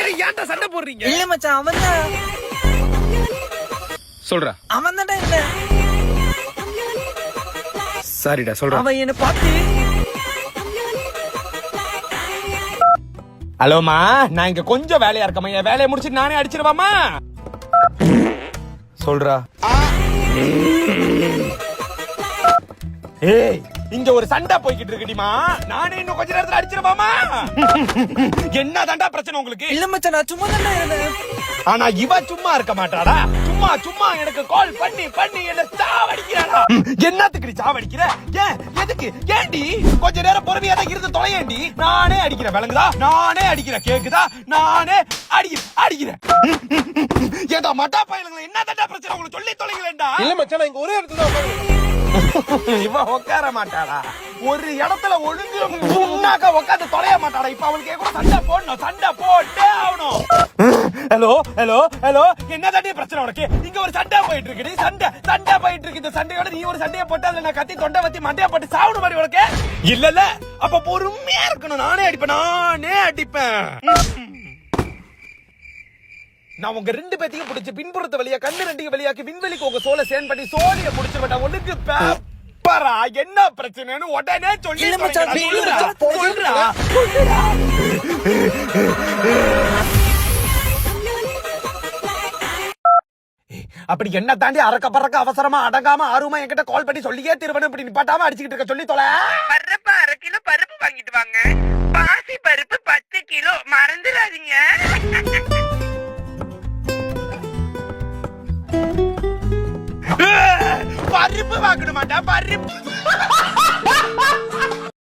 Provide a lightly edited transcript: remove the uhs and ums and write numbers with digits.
பேரும் ஏன்டா சண்டை போடுறீங்க? இல்ல மச்சான், அவன் தான். சொல்றா. அவன் தான்டா இல்ல. சாரிடா சொல்றா. அவன் என்ன பார்த்து. ஹலோமா, நான் இங்க கொஞ்சம் வேலையா இருக்கமா, என் வேலையை முடிச்சு நானே அடிச்சிருவாமா? சொல்றா. ஏய், இங்க ஒரு சண்டை போய்கிட்டு இருக்குடிமா, நானே இன்னும் கொஞ்ச நேரத்துல அடிச்சிருவாமா? என்ன தாண்டா பிரச்சனை உங்களுக்கு? இல்ல மச்சான், நான் சும்மா தான்டா இருந்தேன். ஆனா இவ சும்மா இருக்க மாட்டாடா. சும்மா சும்மா எனக்கு கால் பண்ணி பண்ணி என்ன சாவடிக்கிறாடா. என்னத்துக்கு சாவடிக்கிற? ஏன், எதுக்கு? ஏண்டி கொஞ்ச நேரம் பொறுமையா தான் இருந்து தொலையேண்டி. நானே அடிக்கிறேன், விளங்குதா? நானே அடிக்கிறேன், கேக்குதா? நானே அடிக்கிறேன். ஏதா மட்டா பையலுங்க, என்ன தாண்டா பிரச்சனை உங்களுக்கு? சொல்லி தொலைங்களேன்டா. இல்ல மச்சான், நான் இங்க ஒரே இடத்துல தான் உட்கார்ந்து. இவ உட்கார மாட்டாடா, ஒரு இடத்துல ஒழுங்கு முன்னாக்க உட்காந்து தொலைய மாட்டாடா. இப்ப அவளுக்கு கூட சண்டை போடணும், சண்டை போட்டே ஆகணும். ஹலோ ஹலோ ஹலோ, என்ன தாண்டி பிரச்சனை உனக்கு? இங்க ஒரு சண்டை போயிட்டு இருக்கு, சண்டை போயிட்டு இருக்கு. இந்த சண்டையோட நீ ஒரு சண்டையை போட்டு அதுல நான் கத்தி தொண்டை வத்தி மண்டையை போட்டு சாவணும் மாதிரி உனக்கு இல்ல? அப்ப பொறுமையா இருக்கணும். நானே அடிப்பேன். நான் உங்க ரெண்டு பேத்தையும் பிடிச்சு பின்புறத்து வழியா கண்ணு ரெண்டையும் வெளியாக்கி விண்வெளிக்கு உங்க சோலை சேன் பண்ணி சோழிய முடிச்சு விட்டா ஒண்ணுக்கு பேப்பரா. என்ன பிரச்சனைன்னு உடனே சொல்லி சொல்றா. அப்படி என்ன தாண்டி அறக்க பறக்க அவசரமா அடங்காம ஆர்வமா என்கிட்ட கால் பண்ணி சொல்லியே திருவனு இப்படி நிப்பாட்டாம அடிச்சுக்கிட்டு இருக்க சொல்லி தொலை.